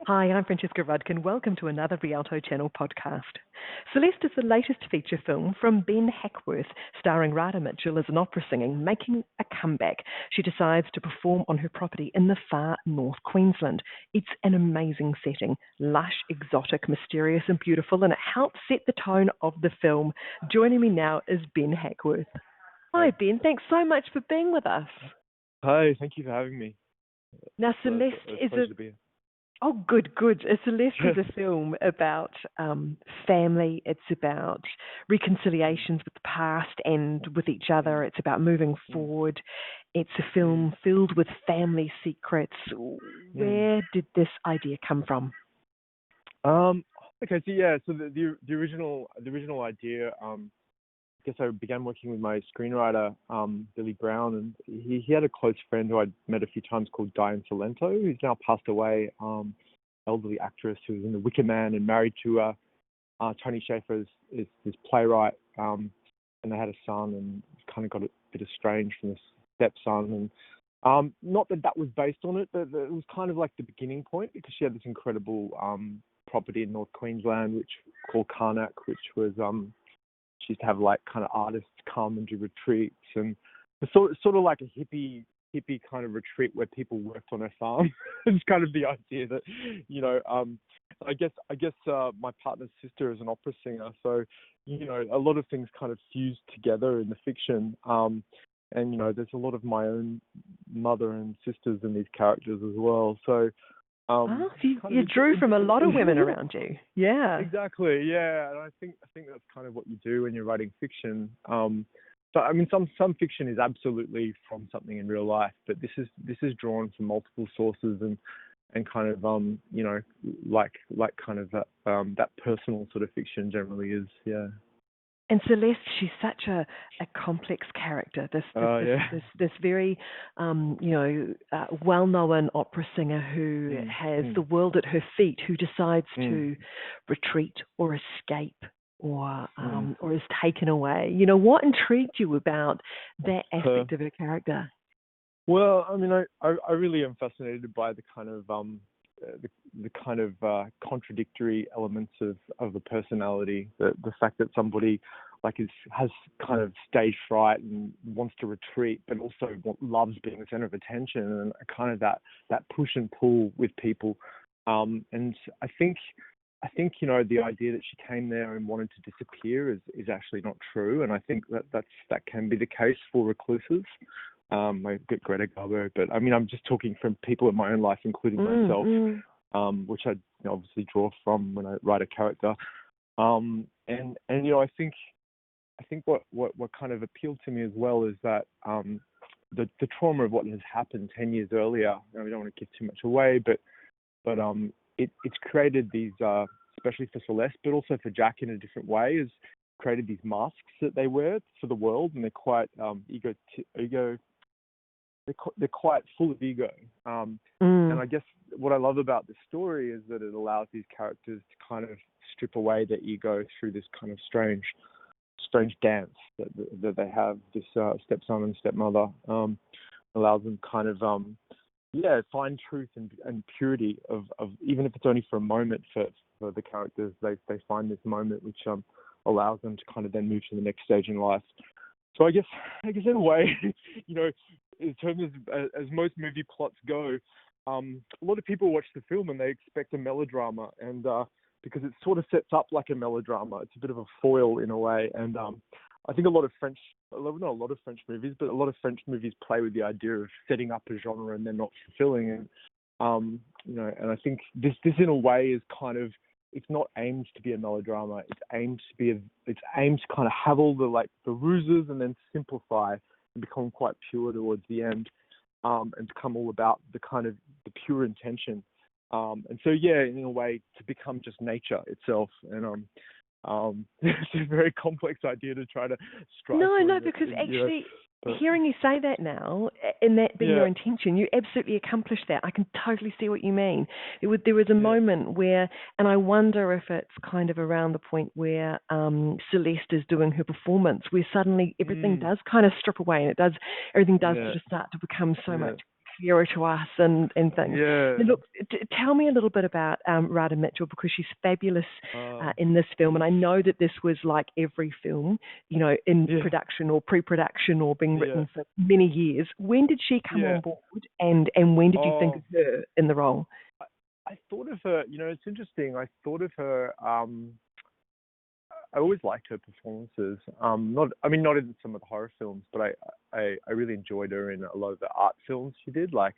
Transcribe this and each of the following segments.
Hi, I'm Francesca Rudkin. Welcome to another Rialto Channel podcast. Celeste is the latest feature film from Ben Hackworth, starring Radha Mitchell as an opera singer making a comeback. She decides to perform on her property in the far north Queensland. It's an amazing setting, lush, exotic, mysterious and beautiful, and it helps set the tone of the film. Joining me now is Ben Hackworth. Hi, Ben. Thanks so much for being with us. Hi, thank you for having me. Now, Celeste is a... Oh, good. Celeste is a film about family. It's about reconciliations with the past and with each other. It's about moving forward. It's a film filled with family secrets. Where did this idea come from? So the original idea. I guess I began working with my screenwriter, Billy Brown, and he had a close friend who I'd met a few times called Diane Salento, who's now passed away, elderly actress who was in The Wicker Man and married to Tony Schaefer, is this playwright, and they had a son and kind of got a bit estranged from his stepson. And not that was based on it, but it was kind of like the beginning point because she had this incredible property in North Queensland, which called Karnak, which was... She used to have like kind of artists come and do retreats, and it's sort of like a hippie kind of retreat where people worked on her farm. It's kind of the idea that, I guess my partner's sister is an opera singer, so a lot of things kind of fused together in the fiction. And there's a lot of my own mother and sisters in these characters as well. So. So you drew from a lot of women around you. Yeah. Exactly. Yeah, and I think that's kind of what you do when you're writing fiction. But I mean, some fiction is absolutely from something in real life, but this is drawn from multiple sources and kind of like kind of that personal sort of fiction generally is. Yeah. And Celeste, she's such a complex character. This very, well-known opera singer who has the world at her feet, who decides to retreat or escape or is taken away. What intrigued you about that aspect of her character? Well, I mean, I really am fascinated by the kind of the kind of contradictory elements of the personality, the fact that somebody has kind of stage fright and wants to retreat, but also loves being the center of attention, and kind of that push and pull with people. And I think the idea that she came there and wanted to disappear is actually not true, and I think that can be the case for recluses. I get Greta Garbo, but I mean, I'm just talking from people in my own life, including myself, which I obviously draw from when I write a character. And I think what kind of appealed to me as well is that the trauma of what has happened 10 years earlier. We don't want to give too much away, but it's created these, especially for Celeste, but also for Jack in a different way, has created these masks that they wear for the world, and they're quite they're quite full of ego. And I guess what I love about this story is that it allows these characters to kind of strip away their ego through this kind of strange dance that they have. This stepson and stepmother allows them kind of find truth and purity of even if it's only for a moment for the characters. They find this moment which allows them to kind of then move to the next stage in life. So I guess in a way, in terms of as most movie plots go, a lot of people watch the film and they expect a melodrama, and because it sort of sets up like a melodrama, it's a bit of a foil in a way. And I think not a lot of French movies, but a lot of French movies play with the idea of setting up a genre and then not fulfilling. And and I think this in a way is kind of, it's not aimed to be a melodrama. It's aimed to kind of have all the ruses and then simplify and become quite pure towards the end, and become all about the kind of the pure intention. And so, in a way, to become just nature itself. And it's a very complex idea to try to strive. No, because actually, hearing you say that now, and that being your intention, you absolutely accomplished that. I can totally see what you mean. There was a moment where, and I wonder if it's kind of around the point where Celeste is doing her performance, where suddenly everything does kind of strip away, and everything does sort of start to become so much clearer to us and things. Yeah. Now, look, tell me a little bit about Radha Mitchell, because she's fabulous in this film, and I know that this was like every film, in production or pre-production or being written for many years. When did she come on board, and when did you think of her in the role? I thought of her, it's interesting. I thought of her, I always liked her performances. Not in some of the horror films, but I really enjoyed her in a lot of the art films she did, like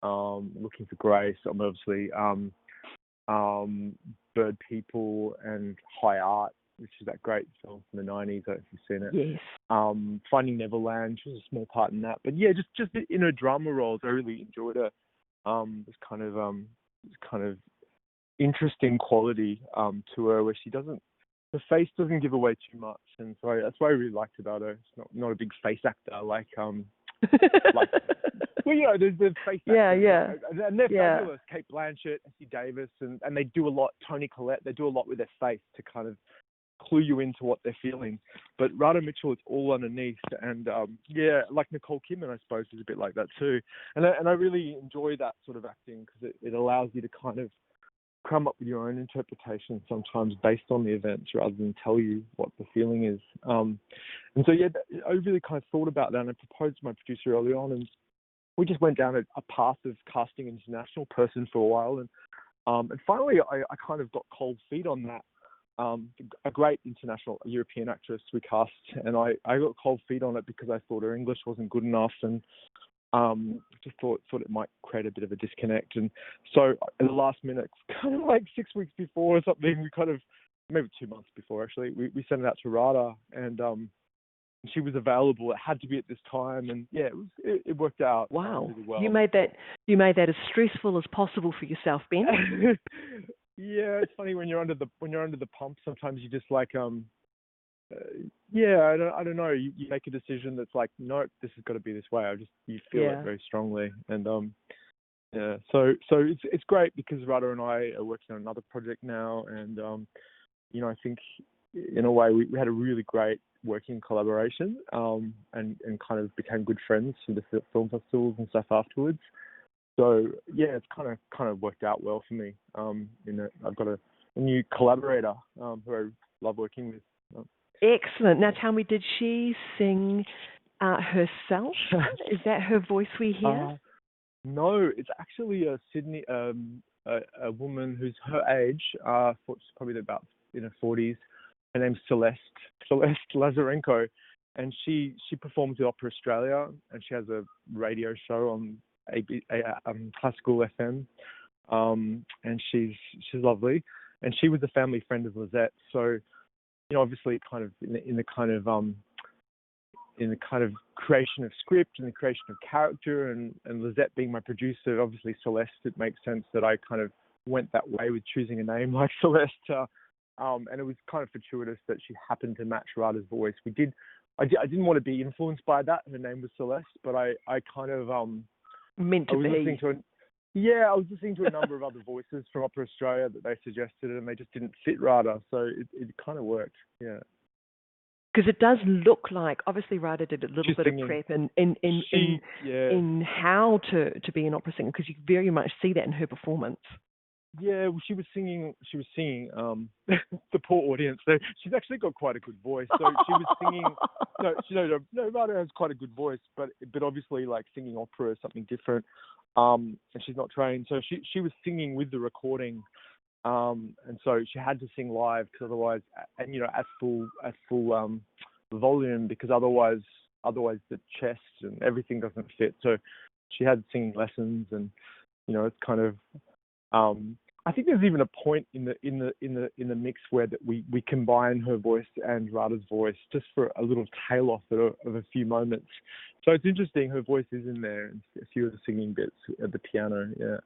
Looking for Grace, obviously, Bird People and High Art, which is that great film from the 90s. I don't know if you've seen it. Yes. Finding Neverland, she was a small part in that. But yeah, just in her drama roles, I really enjoyed her. This kind of interesting quality to her, where her face doesn't give away too much, and so that's what I really liked about her. It's not a big face actor like there's the face actors, and they're fabulous. Kate Blanchett, Essie Davis, and they do a lot. Toni Collette, they do a lot with their face to kind of clue you into what they're feeling. But Radha Mitchell, it's all underneath, and like Nicole Kidman, I suppose, is a bit like that too. And I really enjoy that sort of acting, because it allows you to kind of come up with your own interpretation sometimes based on the events, rather than tell you what the feeling is. And so I really kind of thought about that, and I proposed to my producer early on, and we just went down a path of casting an international person for a while, and finally I kind of got cold feet on that. A great international European actress we cast, and I got cold feet on it because I thought her English wasn't good enough, and just thought it might create a bit of a disconnect. And so in the last minute, kind of like 6 weeks before or something, we kind of, maybe 2 months before actually, we sent it out to Radha, and she was available. It had to be at this time, and it worked out. Wow, really well. You made that as stressful as possible for yourself, Ben. Yeah, it's funny when you're under the pump. Sometimes you just like I don't know. You make a decision that's like, no, this has got to be this way. You feel it very strongly, and So it's great, because Radha and I are working on another project now, and I think in a way we had a really great working collaboration, and kind of became good friends through the film festivals and stuff afterwards. So it's kind of worked out well for me. I've got a new collaborator who I love working with. Excellent. Now tell me, did she sing herself? Is that her voice we hear? No, it's actually a Sydney, a woman who's her age, she's probably about in her 40s. Her name's Celeste Lazarenko, and she performs with Opera Australia, and she has a radio show on Classical FM, and she's lovely, and she was a family friend of Lisette. So, obviously, kind of in the kind of creation of script and the creation of character, and Lisette being my producer, obviously Celeste, it makes sense that I kind of went that way with choosing a name like Celeste. And it was kind of fortuitous that she happened to match Radha's voice. I didn't want to be influenced by that. Her name was Celeste, but I kind of meant to be. I was listening to a number of other voices from Opera Australia that they suggested, and they just didn't fit Radha, so it kind of worked. Yeah. Because it does look like, obviously Radha did a little bit of prep in how to be an opera singer, because you very much see that in her performance. Yeah, well, she was singing. The poor audience. She's actually got quite a good voice. So she was singing. No, Radha has quite a good voice, but obviously, like, singing opera is something different. And she's not trained, so she was singing with the recording, and so she had to sing live, because otherwise, and at full volume, because otherwise the chest and everything doesn't fit. So she had singing lessons, and it's kind of. I think there's even a point in the mix where that we combine her voice and Radha's voice just for a little tail off of a few moments. So it's interesting. Her voice is in there, and a few of the singing bits at the piano. Yeah.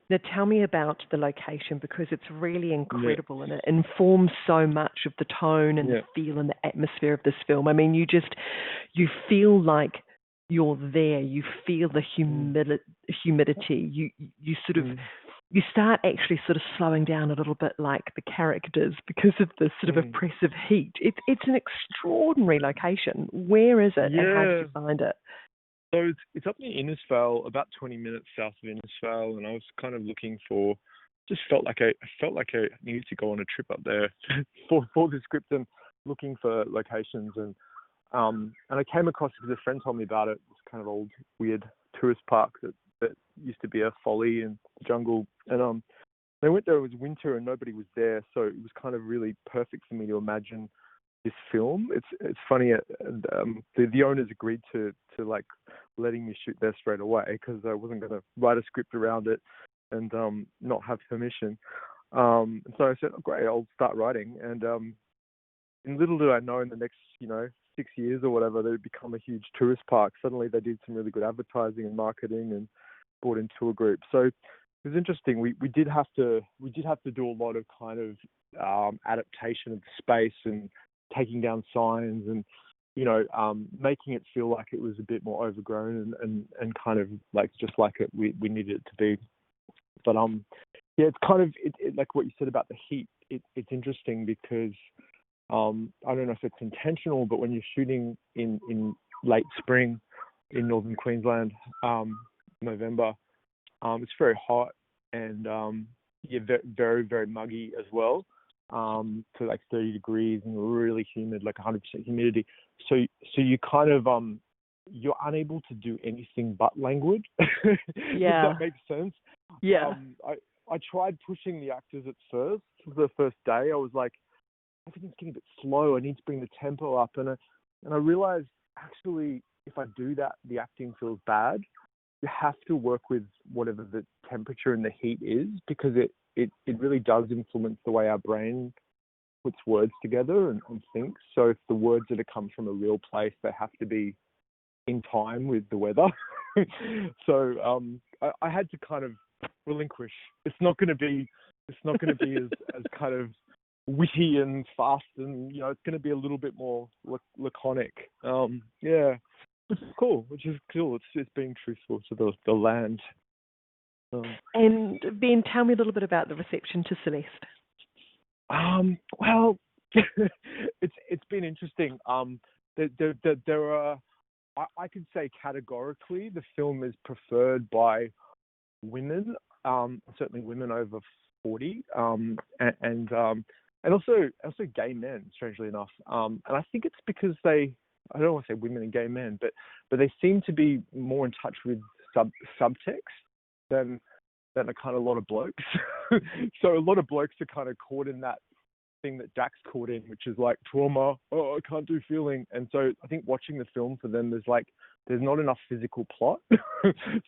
Now tell me about the location, because it's really incredible, and it informs so much of the tone and the feel and the atmosphere of this film. I mean, you feel like you're there. You feel the humidity. You sort of you start actually sort of slowing down a little bit like the characters, because of the sort of oppressive heat. It's an extraordinary location. Where is it, and how did you find it? So it's up near Innisfail, about 20 minutes south of Innisfail, and I was kind of looking for, just felt like I needed to go on a trip up there for the script and looking for locations, and I came across, because a friend told me about it, this kind of old weird tourist park that used to be a folly in the jungle, and they went there. It was winter and nobody was there, so it was kind of really perfect for me to imagine this film. It's funny, the owners agreed to like letting me shoot there straight away, because I wasn't going to write a script around it and not have permission. And so I said, oh, great, I'll start writing. And and little did I know, in the next 6 years or whatever, they'd become a huge tourist park. Suddenly they did some really good advertising and marketing and brought in tour groups. So it was interesting. We did have to do a lot of kind of adaptation of the space and taking down signs and making it feel like it was a bit more overgrown and kind of like just like we needed it to be. But yeah, it's kind of it like what you said about the heat. It's interesting because I don't know if it's intentional, but when you're shooting in late spring in northern Queensland, November, it's very hot and very, very muggy as well, to like 30 degrees and really humid, like 100% humidity. So you kind of you're unable to do anything but language. Yeah. If that makes sense. Yeah. I tried pushing the actors at first. For the first day, I was like, everything's getting a bit slow. I need to bring the tempo up, and I realized, actually, if I do that, the acting feels bad. You have to work with whatever the temperature and the heat is, because it really does influence the way our brain puts words together and thinks. So if the words are to come from a real place, they have to be in time with the weather. So I had to kind of relinquish. It's not going to be as kind of witty and fast, and it's going to be a little bit more laconic. Yeah, which is cool. It's being truthful to the land. And Ben, tell me a little bit about the reception to Celeste. Well, it's been interesting. There are, I could say categorically, the film is preferred by women, certainly women over 40, and also gay men, strangely enough. And I think it's because I don't want to say women and gay men, but they seem to be more in touch with subtext than a kind of lot of blokes. So a lot of blokes are kind of caught in that thing that Jack's caught in, which is like trauma. Oh, I can't do feeling. And so I think watching the film for them, there's not enough physical plot,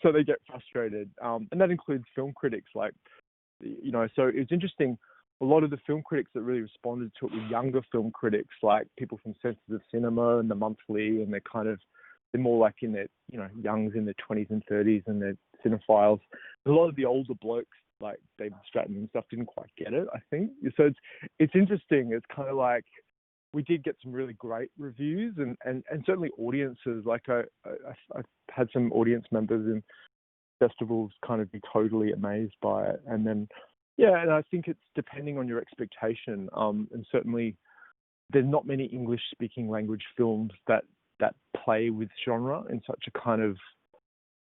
so they get frustrated. And that includes film critics, like, so it's interesting. A lot of the film critics that really responded to it were younger film critics, like people from Sensitive Cinema and The Monthly, and they're more like in their, youngs in their 20s and 30s, and they're cinephiles. A lot of the older blokes, like David Stratton and stuff, didn't quite get it, I think. So it's interesting. It's kind of like, we did get some really great reviews and certainly audiences. Like I've had some audience members in festivals kind of be totally amazed by it. And then, and I think it's depending on your expectation. And certainly there's not many English speaking language films that play with genre in such a kind of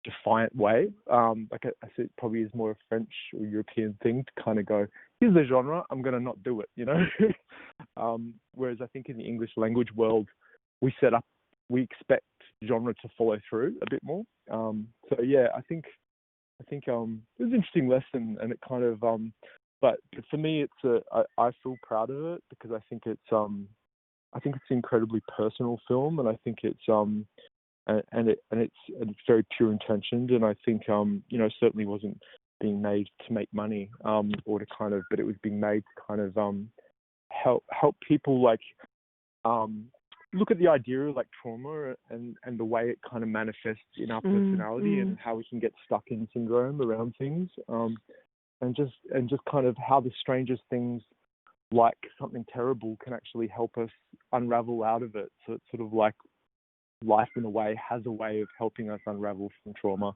defiant way. Like I said, it probably is more a French or European thing to kind of go, here's the genre, I'm going to not do it, whereas I think in the English language world, we expect genre to follow through a bit more. So yeah, I think it was an interesting lesson, and it kind of but for me, I feel proud of it, because I think it's an incredibly personal film, and I think it's it's very pure intentioned, and I think certainly wasn't being made to make money, or to kind of, but it was being made to kind of help people like look at the idea of like trauma and the way it kind of manifests in our personality, and how we can get stuck in syndrome around things, and just kind of how the strangest things, like something terrible, can actually help us unravel out of it. So it's sort of like life in a way has a way of helping us unravel from trauma.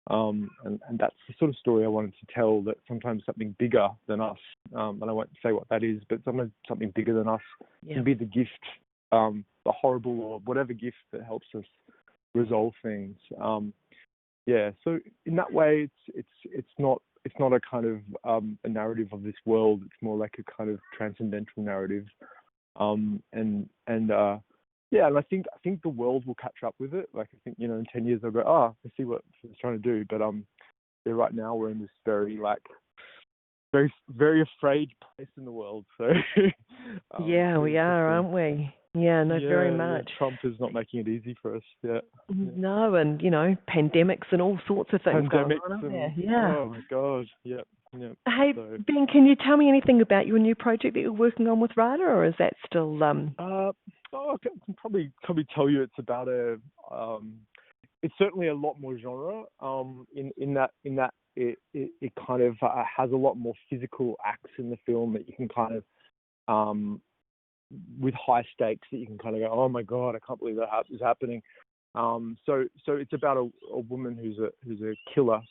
And that's the sort of story I wanted to tell, that sometimes something bigger than us, and I won't say what that is, but sometimes something bigger than us can be the gift, the horrible or whatever gift that helps us resolve things. Yeah, so in that way, it's not a kind of a narrative of this world. It's more like a kind of transcendental narrative. Yeah, and I think the world will catch up with it. Like I think in 10 years they'll go, I see what it's trying to do. But yeah, right now we're in this very very very afraid place in the world. So yeah, we are, aren't we? Yeah, no, very much. Yeah, Trump is not making it easy for us. Yeah. No, and pandemics and all sorts of things going on, aren't there? Yeah. Oh my God. Yeah. Yeah. Hey, Ben, can you tell me anything about your new project that you're working on with Radha, or is that still I can probably tell you it's about it's certainly a lot more genre. In that it kind of has a lot more physical acts in the film that you can kind of with high stakes that you can kind of go, oh my God, I can't believe that is happening. So it's about a woman who's a killer.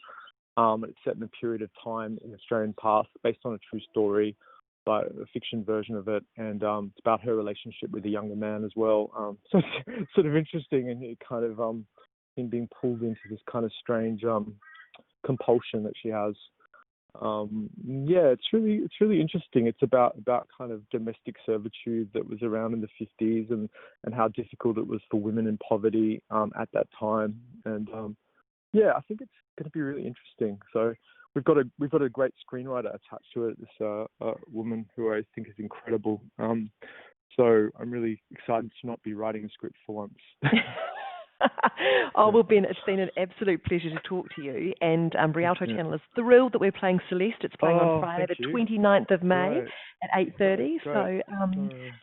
It's set in a period of time in the Australian past, based on a true story, but a fiction version of it, and it's about her relationship with a younger man as well. So it's sort of interesting, and it kind of him being pulled into this kind of strange compulsion that she has. Yeah, it's really interesting. It's about kind of domestic servitude that was around in the 50s, and how difficult it was for women in poverty at that time. And yeah, I think it's going to be really interesting. So we've got a great screenwriter attached to it. This woman who I think is incredible. So I'm really excited to not be writing a script for once. Oh, well, Ben, it's been an absolute pleasure to talk to you. And Rialto Channel is thrilled that we're playing Celeste. It's playing on Friday, the 29th of May at 8:30. So,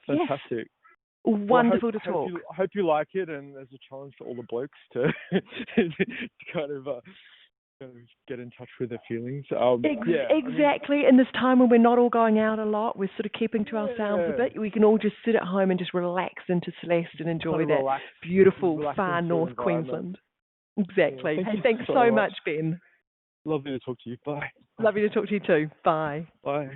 fantastic. Yes, wonderful to talk. I hope you like it, and there's a challenge for all the blokes to kind of get in touch with their feelings. Exactly. In this time when we're not all going out a lot, we're sort of keeping to ourselves a bit. We can all just sit at home and just relax into Celeste and enjoy that beautiful far north Queensland. Exactly. Yeah, thanks so much, Ben. Lovely to talk to you. Bye. Lovely to talk to you too. Bye. Bye.